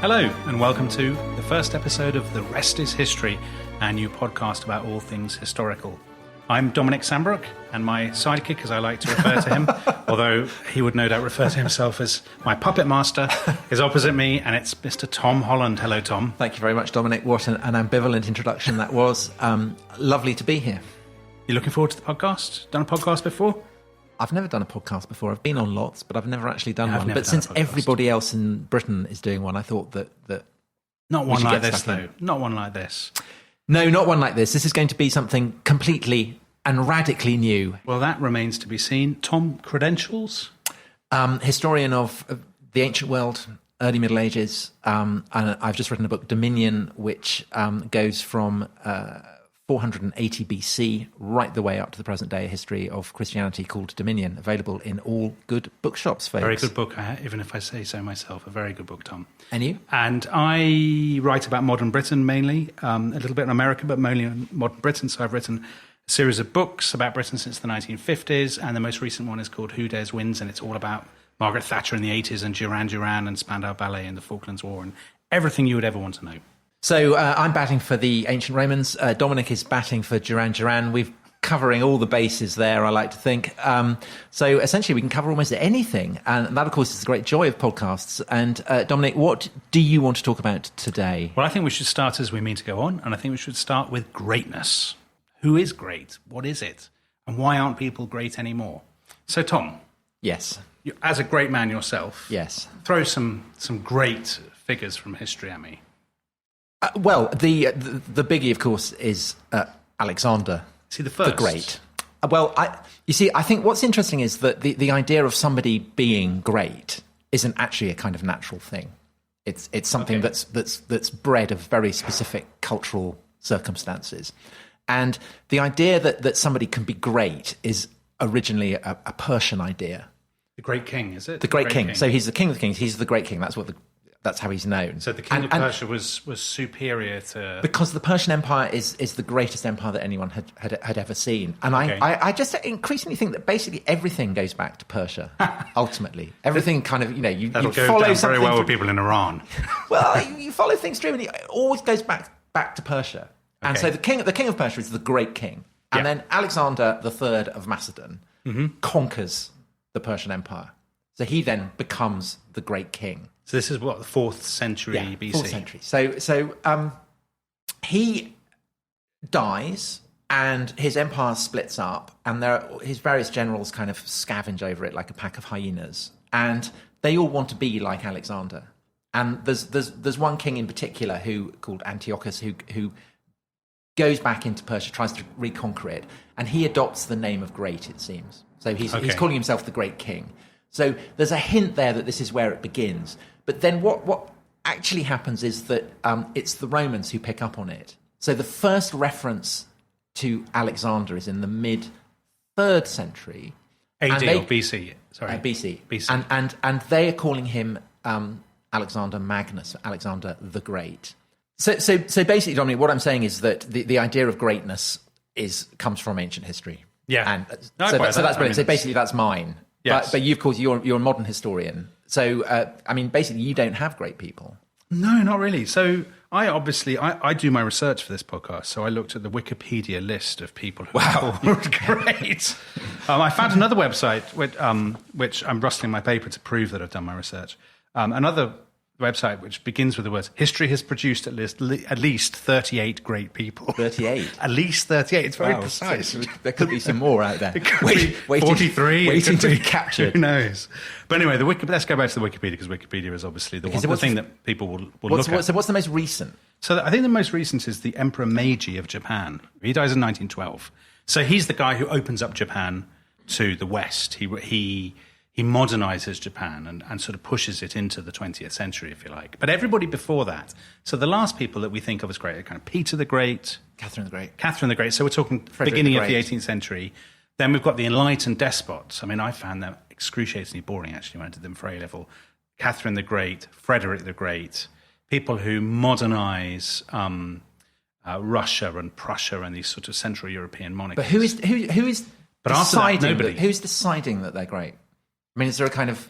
Hello, and welcome to the first episode of The Rest is History, our new podcast about all things historical. I'm Dominic Sandbrook, and my sidekick, as I like to refer to him, although he would no doubt refer to himself as my puppet master, is opposite me, and it's Mr. Tom Holland. Hello, Tom. Thank you very much, Dominic. What an ambivalent introduction that was. Lovely to be here. You looking forward to the podcast? Done a podcast before? I've never done a podcast before. I've been on lots, but I've never actually done one. But since everybody else in Britain is doing one, I thought that not one like this, though. Not one like this. No, not one like this. This is going to be something completely and radically new. Well, that remains to be seen. Tom, credentials? Historian of the ancient world, early Middle Ages, and I've just written a book, Dominion, which goes from 480 BC right the way up to the present day, a history of Christianity called Dominion, available in all good bookshops, folks. Very good book, even if I say so myself. A very good book, Tom. And you? And I write about modern Britain mainly, a little bit in America, but mainly on modern Britain. So I've written a series of books about Britain since the 1950s, and the most recent one is called Who Dares Wins, and it's all about Margaret Thatcher in the 80s and Duran Duran and Spandau Ballet and the Falklands War and everything you would ever want to know. So I'm batting for the ancient Romans. Dominic is batting for Duran Duran. We're covering all the bases there, I like to think. So essentially we can cover almost anything. And that, of course, is the great joy of podcasts. And Dominic, what do you want to talk about today? Well, I think we should start as we mean to go on. And I think we should start with greatness. Who is great? What is it? And why aren't people great anymore? So, Tom. Yes. As a great man yourself. Yes. Throw some great figures from history at me. Well, the biggie, of course, is Alexander. See, the first. The Great. Well, I think what's interesting is that the idea of somebody being great isn't actually a kind of natural thing. It's something that's bred of very specific cultural circumstances. And the idea that somebody can be great is originally a Persian idea. The Great King, is it? The Great King. So he's the King of the Kings. He's the Great King. That's how he's known. So the King of Persia was superior to... Because the Persian Empire is the greatest empire that anyone had ever seen. And I just increasingly think that basically everything goes back to Persia, ultimately. Everything kind of, you That'll go follow down very well with through. people in Iran. Well, you follow things through and it always goes back to Persia. And so the king of Persia is the Great King. And then Alexander III of Macedon conquers the Persian Empire. So he then becomes the Great King. So this is what, the 4th century BC? 4th century. So he dies and his empire splits up and his various generals kind of scavenge over it like a pack of hyenas. And they all want to be like Alexander. And there's one king in particular called Antiochus who goes back into Persia, tries to reconquer it, and he adopts the name of Great, it seems. So he's calling himself the Great King. So there's a hint there that this is where it begins. But then what actually happens is that it's the Romans who pick up on it. So the first reference to Alexander is in the mid-3rd century. AD or BC? Sorry. BC. And they are calling him Alexander Magnus, Alexander the Great. So basically, Dominic, what I'm saying is that the idea of greatness comes from ancient history. Yeah. And so that's brilliant. So basically, that's mine. Yes. But you, of course, you're a modern historian. So, basically, you don't have great people. No, not really. So I do my research for this podcast. So I looked at the Wikipedia list of people who are great. I found another website, which I'm rustling my paper to prove that I've done my research. Another website which begins with the words, history has produced at least 38 great people. 38? At least 38. It's very precise. There could be some more out there. Waiting 43. Waiting to be captured. Who knows? But anyway, let's go back to the Wikipedia, because Wikipedia is obviously the thing that people will look at. So what's the most recent? So I think the most recent is the Emperor Meiji of Japan. He dies in 1912. So he's the guy who opens up Japan to the West. He modernizes Japan and sort of pushes it into the 20th century, if you like. But everybody before that, so the last people that we think of as great are kind of Peter the Great. Catherine the Great. So we're talking beginning of the 18th century. Then we've got the enlightened despots. I mean, I found them excruciatingly boring, actually, when I did them for A-level. Catherine the Great, Frederick the Great, people who modernize Russia and Prussia and these sort of Central European monarchies. But who is But after that, deciding nobody. Who's deciding that they're great? I mean, is there a kind of...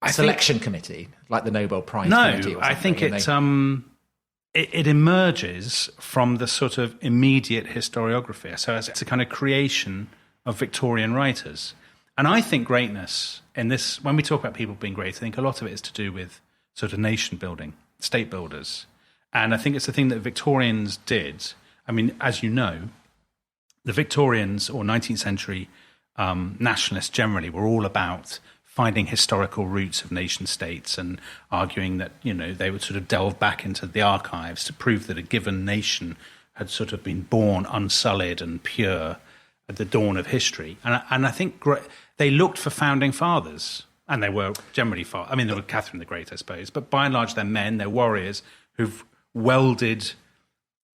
selection committee, like the Nobel Prize committee? No, I think it emerges from the sort of immediate historiography. So it's a kind of creation of Victorian writers. And I think greatness in this, when we talk about people being great, I think a lot of it is to do with sort of nation building, state builders. And I think it's the thing that Victorians did. I mean, as you know, the Victorians or 19th century nationalists generally were all about finding historical roots of nation states and arguing that, they would sort of delve back into the archives to prove that a given nation had sort of been born unsullied and pure at the dawn of history. And I think they looked for founding fathers, and they were generally there were Catherine the Great, I suppose, but by and large they're men, they're warriors who've welded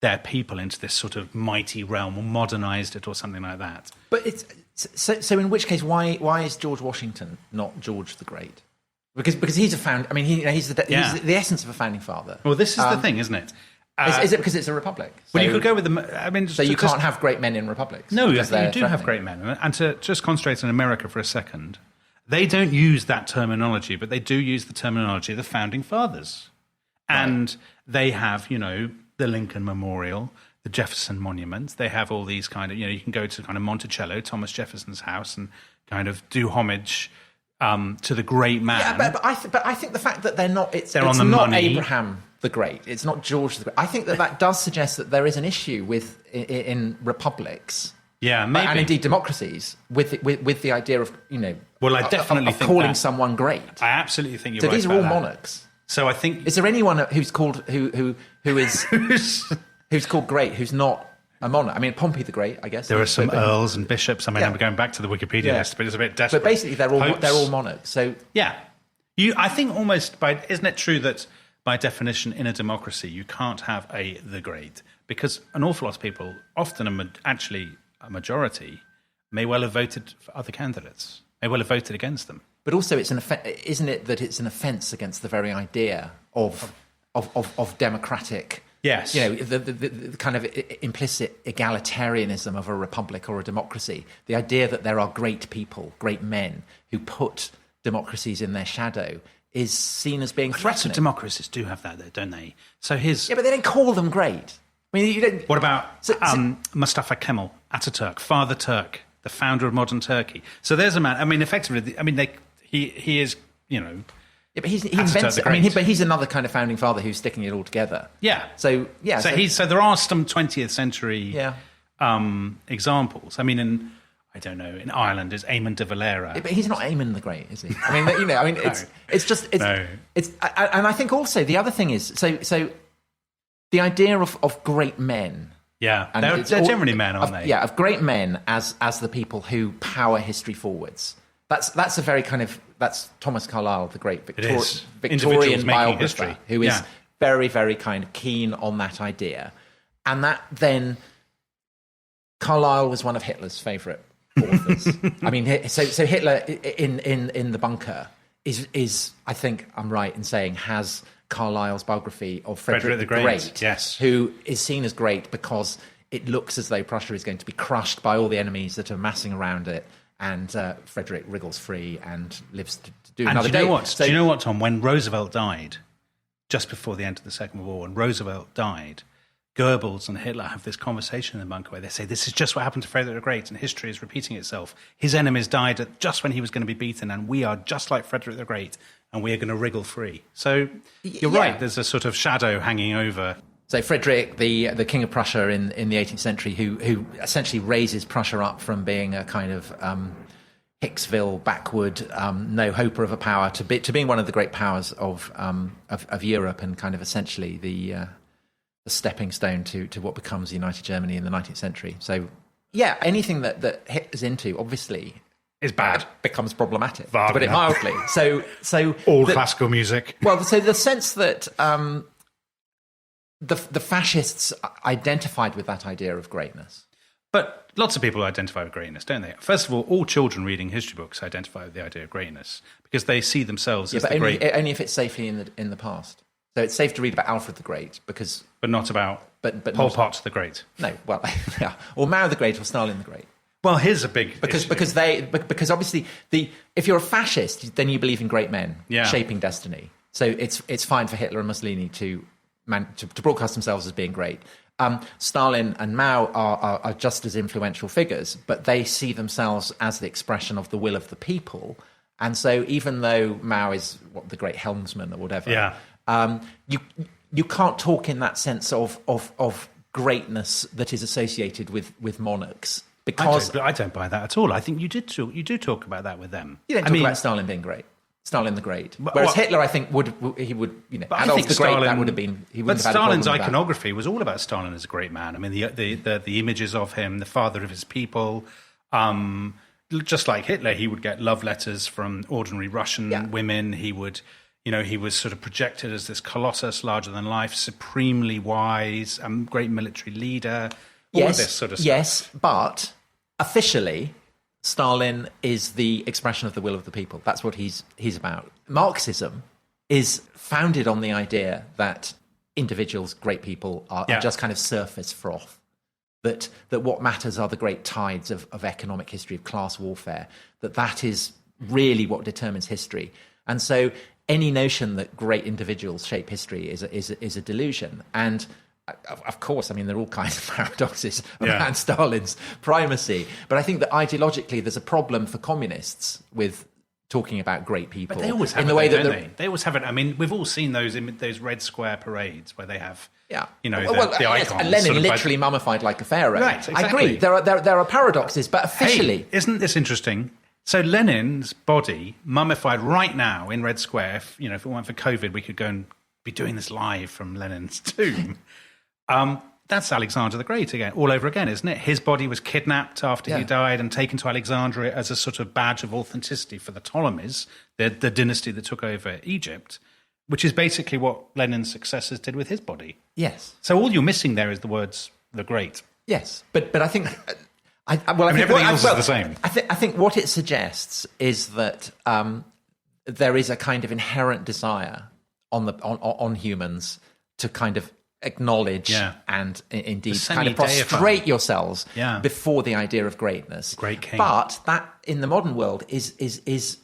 their people into this sort of mighty realm or modernized it or something like that. But it's so in which case, why is George Washington not George the Great? Because he's he's the essence of a founding father. Well, this is the thing, isn't it? Is it because it's a republic? Well, you could go with the. So you can't have great men in republics. No, you do have great men, and to just concentrate on America for a second, they don't use that terminology, but they do use the terminology of the founding fathers, and they have, the Lincoln Memorial, the Jefferson Monument. They have all these kind of, you can go to kind of Monticello, Thomas Jefferson's house, and kind of do homage to the great man. Yeah, but I think the fact that they're not, it's on the not money. Abraham the Great, it's not George the Great. I think that does suggest that there is an issue in republics. Yeah, maybe. And indeed democracies with the idea of, well, I definitely think calling someone great. I absolutely think you're right. So these are all monarchs. So I think, is there anyone who's called who is who's called great who's not a monarch? I mean, Pompey the Great, I guess. There are some earls and bishops. I mean, I'm going back to the Wikipedia list, but it's a bit desperate. But basically, they're all monarchs. So yeah, I think almost isn't it true that by definition in a democracy you can't have the great, because an awful lot of people, often actually a majority, may well have voted for other candidates, may well have voted against them. But also, isn't it that it's an offence against the very idea of democratic? Yes, the kind of implicit egalitarianism of a republic or a democracy. The idea that there are great people, great men who put democracies in their shadow is seen as being threatening. Lots of democracies do have that, though, don't they? So but they don't call them great. I mean, you don't. What about Mustafa Kemal Ataturk, Father Turk, the founder of modern Turkey? So there's a man. I mean, effectively, he is, Yeah, but he invents. But he's another kind of founding father who's sticking it all together. Yeah. So there are some 20th century examples. I mean, I don't know. In Ireland, is Eamon de Valera. Yeah, but he's not Eamon the Great, is he? I mean, it's and I think also the other thing is so the idea of great men. Yeah, and they're generally men, aren't they? Yeah, of great men as the people who power history forwards. That's a very kind of, that's Thomas Carlyle, the great Victorian biographer, who is very, very kind of keen on that idea. And that then, Carlyle was one of Hitler's favourite authors. I mean, so Hitler in The Bunker is, I think I'm right in saying, has Carlyle's biography of Frederick the Great, yes, who is seen as great because it looks as though Prussia is going to be crushed by all the enemies that are massing around it. And Frederick wriggles free and lives to do another day. Do you know what, Tom? When Roosevelt died, just before the end of the Second World War, when Roosevelt died, Goebbels and Hitler have this conversation in the bunker where they say, this is just what happened to Frederick the Great, and history is repeating itself. His enemies died just when he was going to be beaten, and we are just like Frederick the Great, and we are going to wriggle free. So you're right, there's a sort of shadow hanging over. So Frederick, the King of Prussia in the 18th century, who essentially raises Prussia up from being a kind of Hicksville, backward, no hoper of a power to being one of the great powers of Europe, and kind of essentially the stepping stone to what becomes United Germany in the 19th century. So yeah, anything that Hitler's into obviously is bad, becomes problematic, Wagner, to put it mildly. So all classical music. Well, so the sense that the fascists identified with that idea of greatness. But lots of people identify with greatness, don't they? First of all children reading history books identify with the idea of greatness because they see themselves as the great. Only if it's safely in the past. So it's safe to read about Alfred the Great but not about Pol Pot the Great. No, well, yeah, or Mao the Great or Stalin the Great. Well, here's a big because issue. because obviously if you're a fascist, then you believe in great men shaping destiny. So it's fine for Hitler and Mussolini to broadcast themselves as being great. Stalin and Mao are just as influential figures, but they see themselves as the expression of the will of the people. And so even though Mao is the great helmsman or whatever, you can't talk in that sense of greatness that is associated with monarchs. Because I don't buy that at all. I think you do talk about that with them. You don't talk about Stalin being great. Stalin the Great. Whereas Hitler, I think, would Adolf the Great, that would have been... But Stalin's iconography was all about Stalin as a great man. I mean, the images of him, the father of his people, just like Hitler, he would get love letters from ordinary Russian women. He would, he was sort of projected as this colossus, larger than life, supremely wise, great military leader, all of this sort of stuff. Yes, but officially... Stalin is the expression of the will of the people. That's what he's about. Marxism is founded on the idea that individuals, great people, are just kind of surface froth. That what matters are the great tides of economic history, of class warfare. That is really what determines history. And so any notion that great individuals shape history is a delusion. And of course, I mean, there are all kinds of paradoxes around Stalin's primacy. But I think that ideologically, there's a problem for communists with talking about great people. But they always have they always have it. I mean, we've all seen those Red Square parades where they have, the icons. And Lenin literally mummified like a pharaoh. Right, exactly. I agree. There are paradoxes, but officially... Hey, isn't this interesting? So Lenin's body mummified right now in Red Square. If it weren't for COVID, we could go and be doing this live from Lenin's tomb. That's Alexander the Great again, all over again, isn't it? His body was kidnapped after he died and taken to Alexandria as a sort of badge of authenticity for the Ptolemies, the dynasty that took over Egypt, which is basically what Lenin's successors did with his body. Yes. So all you're missing there is the words "the Great." Yes, but I think everything else is the same. I think what it suggests is that there is a kind of inherent desire on humans to kind of acknowledge and indeed kind of prostrate yourselves before the idea of greatness. Great king. But that in the modern world is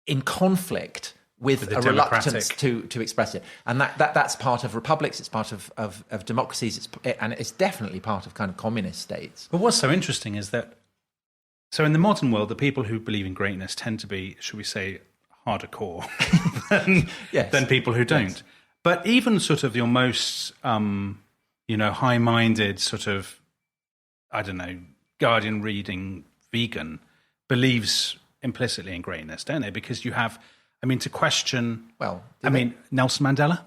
in conflict with a reluctance to express it. And that's part of republics, it's part of democracies, and it's definitely part of kind of communist states. But what's so interesting is that, so in the modern world, the people who believe in greatness tend to be, should we say, harder core than people who don't. Yes. But even sort of your most, high-minded sort of, I don't know, Guardian reading vegan believes implicitly in greatness, don't they? Because you have, to question, Nelson Mandela,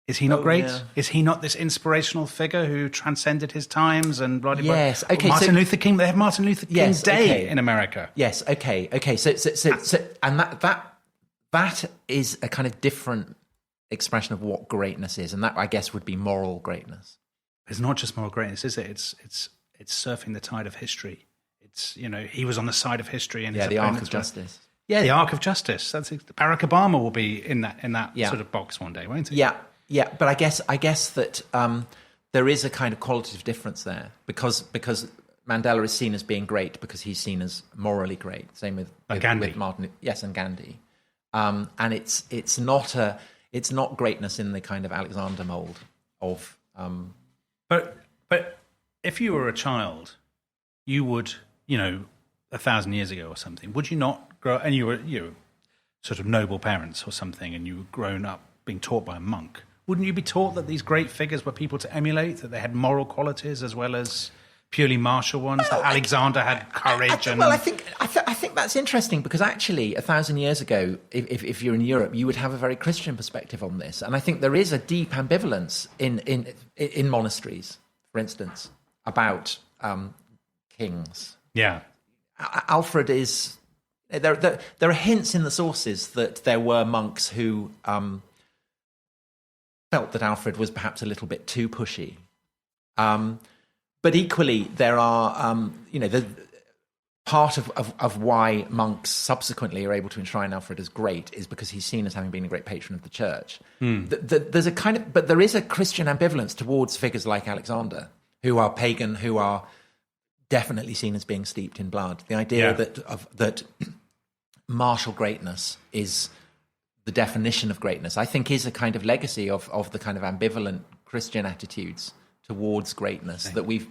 is he not great? Yeah. Is he not this inspirational figure who transcended his times and blah, blah, blah? Yes, okay. Martin Luther King, they have Martin Luther King Day in America. Yes, okay. So and that is a kind of different expression of what greatness is, and that I guess would be moral greatness. It's not just moral greatness, is it? It's surfing the tide of history. It's he was on the side of history, and the arc of justice. Yeah, the arc of justice. Barack Obama will be in that sort of box one day, won't he? Yeah. But I guess that there is a kind of qualitative difference there because Mandela is seen as being great because he's seen as morally great. Same with Martin. Yes, and Gandhi. And it's not greatness in the kind of Alexander mold of. But if you were a child, you would 1,000 years ago or something, would you not grow? And you were sort of noble parents or something, and you were grown up being taught by a monk. Wouldn't you be taught that these great figures were people to emulate, that they had moral qualities as well as purely martial ones? That Alexander had courage. I think that's interesting because actually 1,000 years ago, if you're in Europe, you would have a very Christian perspective on this, and I think there is a deep ambivalence in monasteries, for instance, about kings. Yeah, Alfred is. There are hints in the sources that there were monks who felt that Alfred was perhaps a little bit too pushy. But equally, there are, the part of why monks subsequently are able to enshrine Alfred as great is because he's seen as having been a great patron of the church. There's a kind of, but there is a Christian ambivalence towards figures like Alexander, who are pagan, who are definitely seen as being steeped in blood. The idea that martial greatness is the definition of greatness, I think, is a kind of legacy of the kind of ambivalent Christian attitudes towards greatness that we've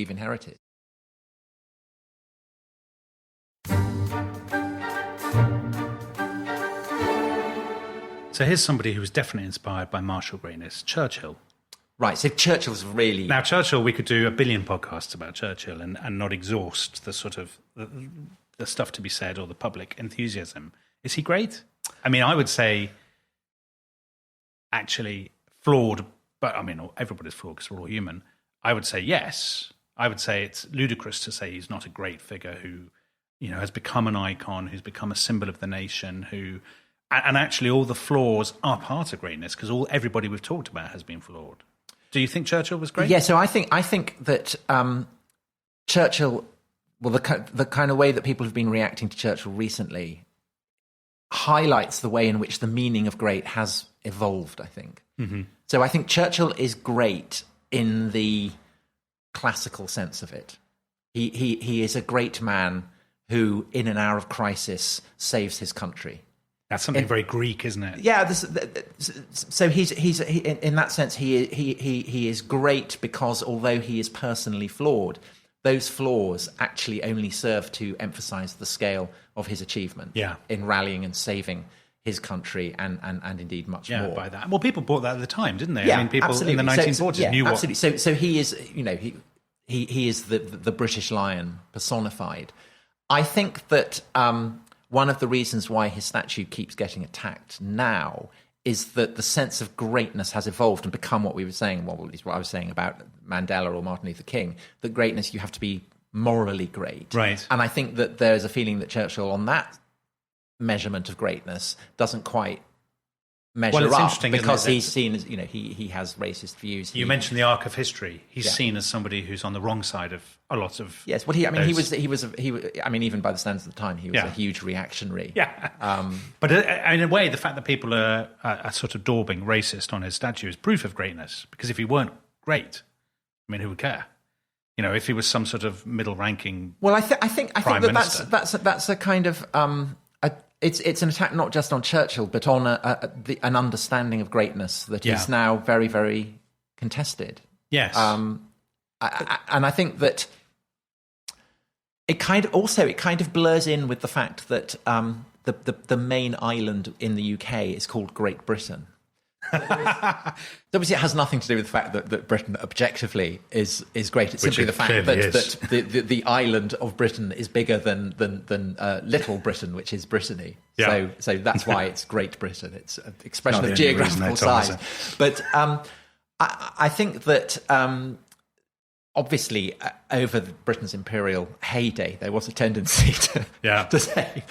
inherited. So here's somebody who was definitely inspired by martial greatness, Churchill. Right, so Churchill's really... Now, Churchill, we could do a billion podcasts about Churchill and not exhaust the sort of the stuff to be said or the public enthusiasm. Is he great? I mean, I would say actually flawed, but I mean, everybody's flawed because we're all human. I would say yes. I would say it's ludicrous to say he's not a great figure who, has become an icon, who's become a symbol of the nation, who... And actually all the flaws are part of greatness because everybody we've talked about has been flawed. Do you think Churchill was great? Yeah, so I think that Churchill, well, the kind of way that people have been reacting to Churchill recently highlights the way in which the meaning of great has evolved, I think. Mm-hmm. So I think Churchill is great in the classical sense of it. He is a great man who, in an hour of crisis, saves his country. That's something very Greek, isn't it? Yeah. So he's in that sense he is great because although he is personally flawed, those flaws actually only serve to emphasise the scale of his achievement in rallying and saving his country and indeed much more. By that. Well, people bought that at the time, didn't they? Yeah, I mean, people absolutely. in the 1940s knew absolutely. what... So he is, he is the British Lion personified. I think that one of the reasons why his statue keeps getting attacked now is that the sense of greatness has evolved and become what we were saying, well, at least what I was saying about Mandela or Martin Luther King, that greatness, you have to be morally great. Right. And I think that there's a feeling that Churchill, on that measurement of greatness, doesn't quite measure up because he's seen as, he has racist views. You mentioned the arc of history. He's seen as somebody who's on the wrong side of a lot of... Yes, well, even by the standards of the time, he was a huge reactionary. Yeah. But in a way, the fact that people are sort of daubing racist on his statue is proof of greatness, because if he weren't great, I mean, who would care? If he was some sort of middle-ranking I think minister. that's a kind of... It's an attack not just on Churchill, but on an understanding of greatness that is now very, very contested. Yes. And I think that it kind of blurs in with the fact that the main island in the UK is called Great Britain. Obviously, it has nothing to do with the fact that Britain objectively is great. It's simply the fact that the island of Britain is bigger than Little Britain, which is Brittany. Yeah. So that's why it's Great Britain. It's an expression of geographical size. But I think that obviously over Britain's imperial heyday, there was a tendency to say,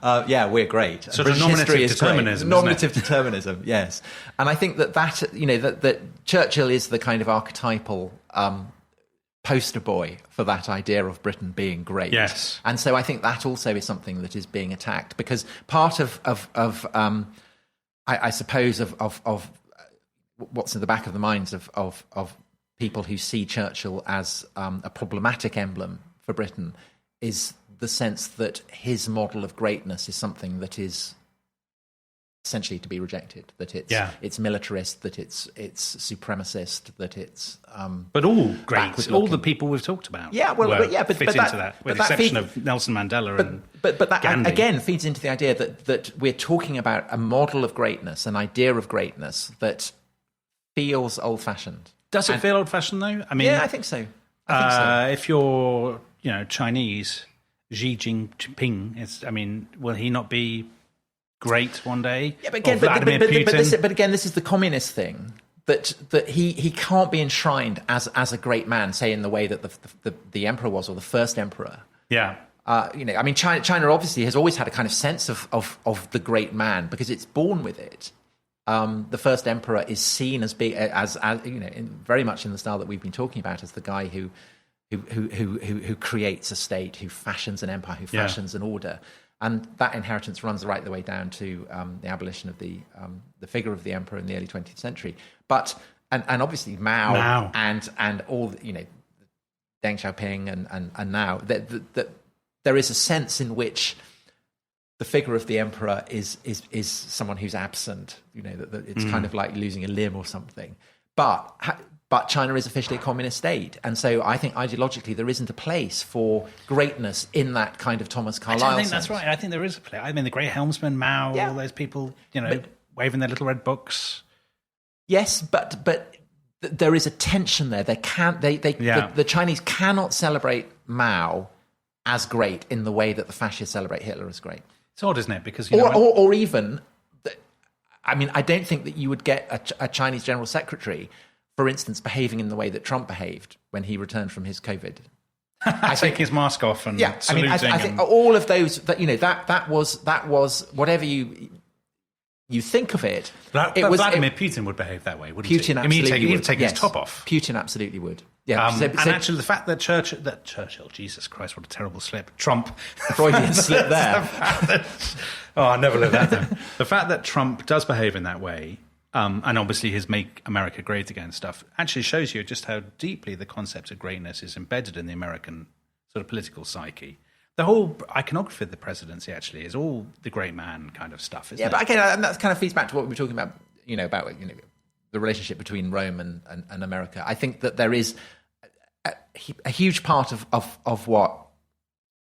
we're great. Sort of nominative determinism. Nominative determinism, yes. And I think that Churchill is the kind of archetypal poster boy for that idea of Britain being great. Yes. And so I think that also is something that is being attacked, because part of I suppose of what's in the back of the minds of people who see Churchill as a problematic emblem for Britain is the sense that his model of greatness is something that is essentially to be rejected, that it's militarist, that it's supremacist, that it's but all great, all the people we've talked about, but fit into that, with the exception of Nelson Mandela but that Gandhi. Again feeds into the idea that we're talking about a model of greatness, an idea of greatness that feels old-fashioned. Does it feel old-fashioned, though? I mean, yeah, I think so. If you're, Chinese, Xi Jinping, will he not be great one day? Yeah, but again, but again, this is the communist thing, that he can't be enshrined as a great man, say in the way that the emperor was, or the first emperor. Yeah. China obviously has always had a kind of sense of the great man because it's born with it. The first emperor is seen as being, as very much in the style that we've been talking about, as the guy who creates a state, who fashions an empire, who fashions an order, and that inheritance runs right the way down to the abolition of the figure of the emperor in the early 20th century. But and obviously Mao. And all Deng Deng Xiaoping and now, that there is a sense in which the figure of the emperor is someone who's absent. That it's kind of like losing a limb or something. But China is officially a communist state, and so I think ideologically there isn't a place for greatness in that kind of Thomas Carlyle. I think that's right. I think there is a place. I mean, the great helmsman Mao, all those people, waving their little red books. Yes, but there is a tension there. The Chinese cannot celebrate Mao as great in the way that the fascists celebrate Hitler as great. It's odd, isn't it? Because or even, I mean, I don't think that you would get a Chinese general secretary, for instance, behaving in the way that Trump behaved when he returned from his COVID. Take his mask off and saluting. I think all of those that was whatever you think of it. Vladimir Putin would behave that way, wouldn't he? Putin absolutely would. He'd take his top off. Putin absolutely would. Yeah, and actually, the fact that Churchill, Jesus Christ, what a terrible slip. Trump, Freudian slip there. I never let that down. The fact that Trump does behave in that way, and obviously his "Make America Great Again" stuff, actually shows you just how deeply the concept of greatness is embedded in the American sort of political psyche. The whole iconography of the presidency actually is all the great man kind of stuff, isn't it? But again, that kind of feeds back to what we were talking about, about the relationship between Rome and America. I think that there is a huge part of what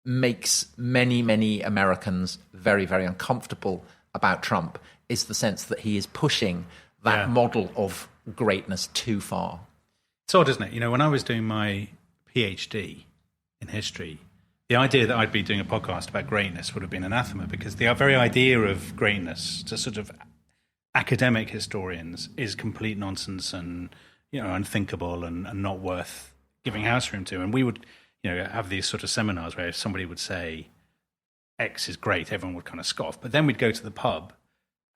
makes many Americans very, very uncomfortable about Trump is the sense that he is pushing that model of greatness too far. It's odd, isn't it? When I was doing my PhD in history, the idea that I'd be doing a podcast about greatness would have been anathema, because the very idea of greatness to sort of academic historians is complete nonsense and unthinkable and not worth giving house room to. And we would have these sort of seminars where if somebody would say X is great, everyone would kind of scoff. But then we'd go to the pub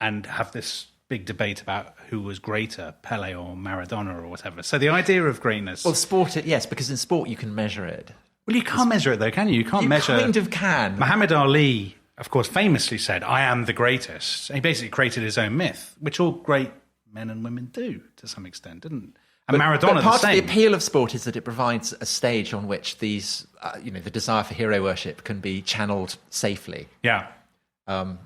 and have this big debate about who was greater, Pele or Maradona or whatever. So the idea of greatness... Well, yes, because in sport you can measure it. Well, you can't measure it though, can you? You can't measure... You kind of can. Muhammad Ali, of course, famously said, "I am the greatest." He basically created his own myth, which all great men and women do to some extent, didn't? And Maradona, but part the same. of the appeal of sport is that it provides a stage on which these, the desire for hero worship can be channeled safely. Yeah. But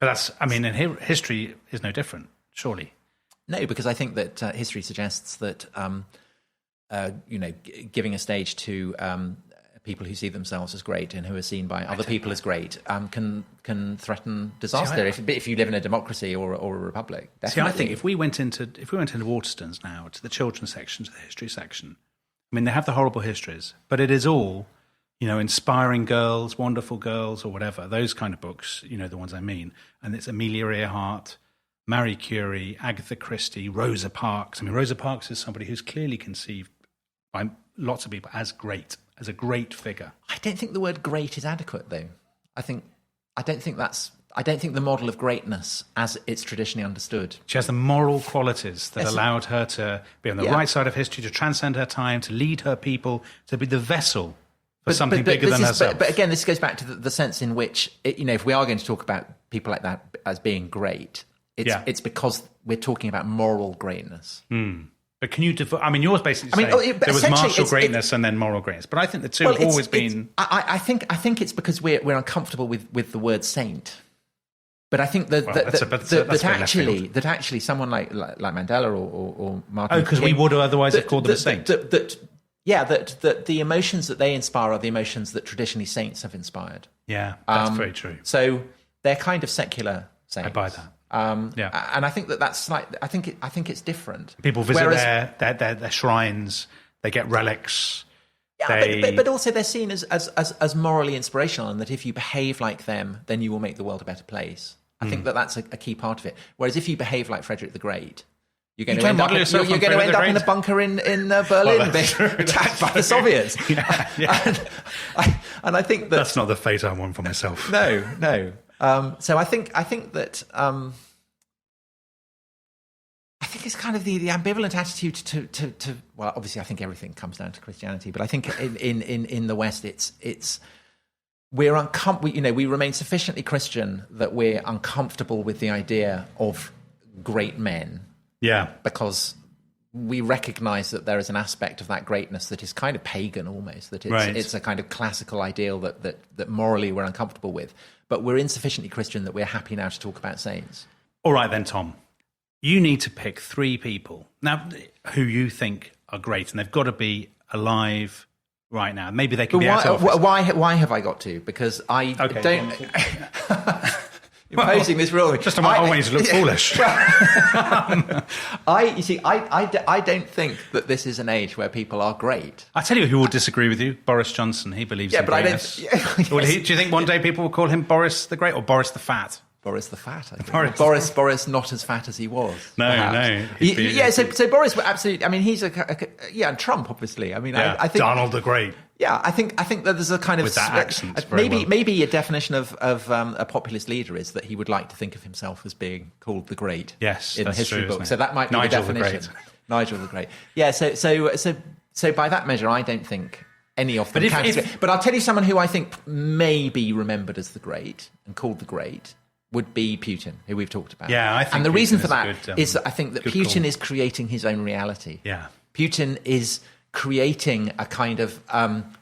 that's, and history is no different, surely. No, because I think that history suggests that, giving a stage to people who see themselves as great and who are seen by other people as great can threaten disaster if you live in a democracy or a republic. Definitely. See, I think if we went into Waterstones now, to the children's section, to the history section, they have the horrible histories, but it is all, inspiring girls, wonderful girls, or whatever, those kind of books, the ones I mean. And it's Amelia Earhart, Marie Curie, Agatha Christie, Rosa Parks. Rosa Parks is somebody who's clearly conceived by lots of people as great, as a great figure. I don't think the word great is adequate, though. I don't think the model of greatness as it's traditionally understood. She has the moral qualities that allowed her to be on the right side of history, to transcend her time, to lead her people, to be the vessel for something bigger than herself. But again, this goes back to the sense in which, if we are going to talk about people like that as being great, it's because we're talking about moral greatness. But can you yours basically say there was martial greatness and then moral greatness. But I think the two have always been... I think it's because we're uncomfortable with the word saint. But I think that actually someone like Mandela or Martin... Oh, because we would otherwise have called them a saint. That the emotions that they inspire are the emotions that traditionally saints have inspired. Yeah, that's very true. So they're kind of secular saints. I buy that. And I think that's I think it's different. People visit their shrines, they get relics. Yeah, but also they're seen as morally inspirational, and that if you behave like them, then you will make the world a better place. I think that's a key part of it. Whereas if you behave like Frederick the Great, you're going to end up in a bunker in Berlin being attacked by the Soviets. And I think that's not the fate I want for myself. No. So I think that I think it's kind of the ambivalent attitude to well, obviously I think everything comes down to Christianity, but I think in the West we remain sufficiently Christian that we're uncomfortable with the idea of great men. Yeah, because we recognise that there is an aspect of that greatness that is kind of pagan almost, that it's a kind of classical ideal that morally we're uncomfortable with. But we're insufficiently Christian that we're happy now to talk about saints. All right then, Tom. You need to pick 3 people now who you think are great, and they've got to be alive right now. Maybe they can be out of office. Why have I got to? Because I don't... Imposing this rule. Just always look foolish. I don't think that this is an age where people are great. I tell you who will disagree with you. Boris Johnson. He believes in greatness. Do you think one day people will call him Boris the Great or Boris the Fat? Boris the Fat, I think. Boris not as fat as he was. No. So Boris, absolutely. I mean, he's and Trump, obviously. I mean, I think Donald the Great. Yeah, I think that there's a kind of with that accent. Maybe a definition of a populist leader is that he would like to think of himself as being called the Great. Yes, in the history book. So that might be Nigel the definition. The Great. Nigel the Great. Yeah. So by that measure, I don't think any of them. But I'll tell you someone who I think may be remembered as the Great and called the Great would be Putin, who we've talked about. Yeah, I think. And the reason for that is that I think that Putin is creating his own reality. Yeah, Putin is creating a kind of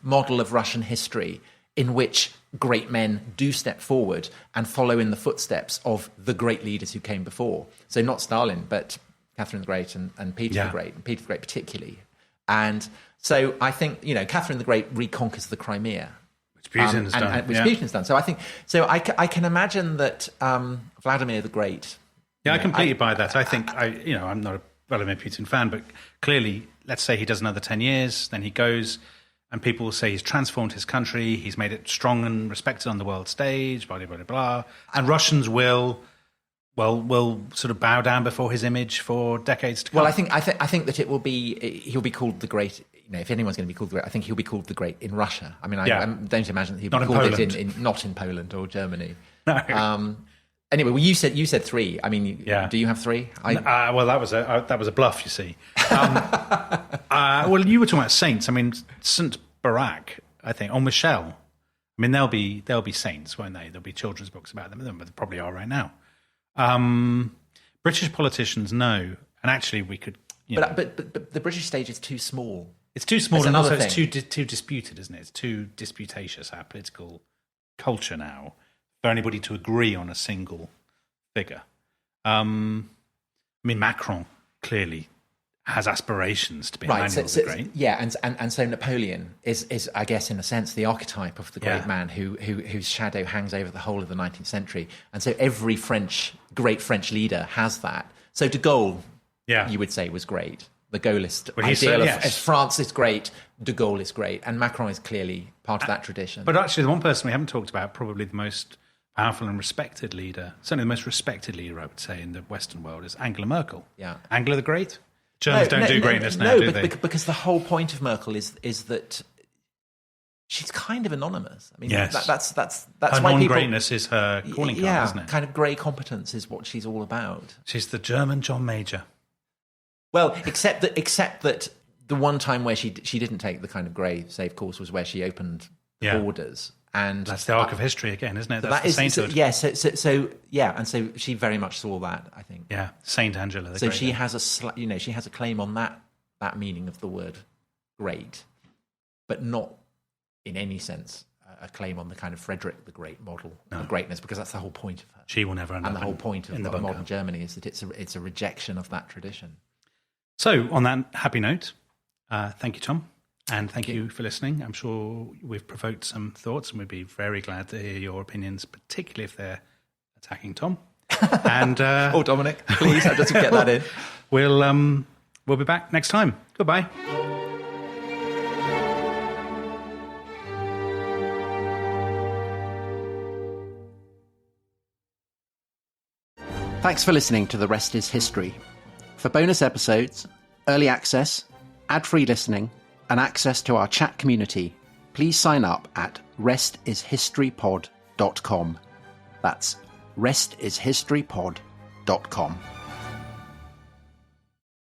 model of Russian history in which great men do step forward and follow in the footsteps of the great leaders who came before. So not Stalin, but Catherine the Great and Peter the Great, and Peter the Great particularly. And so I think, Catherine the Great reconquers the Crimea. Which Putin has done. Putin has done. So I think, I can imagine that Vladimir the Great... Yeah, I completely buy that. I think, I'm not a Vladimir Putin fan, but clearly, let's say he does another 10 years, then he goes, and people will say he's transformed his country, he's made it strong and respected on the world stage, blah, blah, blah, blah. And Russians will sort of bow down before his image for decades to come. Well, I think that he'll be called the Great. If anyone's going to be called the Great, I think he'll be called the Great in Russia. I mean, I don't imagine that he'll be called not in Poland or Germany. No. Anyway, well, you said 3. I mean, do you have 3? Well, that was a bluff, you see. Well, you were talking about saints. I mean, Saint Barak, I think, or Michelle. I mean, they'll be saints, won't they? There'll be children's books about them, but they probably are right now. British politicians, no, and actually we could. But the British stage is too small. It's too small, and also it's too disputed, isn't it? It's too disputatious, our political culture now, for anybody to agree on a single figure. I mean, Macron clearly has aspirations to be Emmanuel the Great. Yeah, and so Napoleon is, I guess, in a sense, the archetype of the great man whose shadow hangs over the whole of the 19th century. And so every great French leader has that. So de Gaulle, you would say, was great. The Gaullist ideal of as France is great, de Gaulle is great, and Macron is clearly part of that tradition. But actually, the one person we haven't talked about, probably the most powerful and respected leader, certainly the most respected leader, I would say, in the Western world, is Angela Merkel. Yeah. Angela the Great? Germans don't do greatness now, do they? Because the whole point of Merkel is that she's kind of anonymous. I mean, that's her why non-greatness is her calling card, isn't it? Kind of grey competence is what she's all about. She's the German John Major. Well, except that the one time where she didn't take the kind of grey safe course was where she opened borders. And that's the arc of history again, isn't it? That's the sainthood. And so she very much saw that, I think. Yeah, Saint Angela. So she has she has a claim on that meaning of the word great, but not in any sense a claim on the kind of Frederick the Great model of greatness, because that's the whole point of her. She will never end up. And the whole point of modern Germany is that it's a rejection of that tradition. So, on that happy note, thank you, Tom. And thank you for listening. I'm sure we've provoked some thoughts, and we'd be very glad to hear your opinions, particularly if they're attacking Tom. And or Dominic, please, I just get that in. We'll be back next time. Goodbye. Thanks for listening to The Rest is History. For bonus episodes, early access, ad-free listening, and access to our chat community, please sign up at restishistorypod.com. That's restishistorypod.com.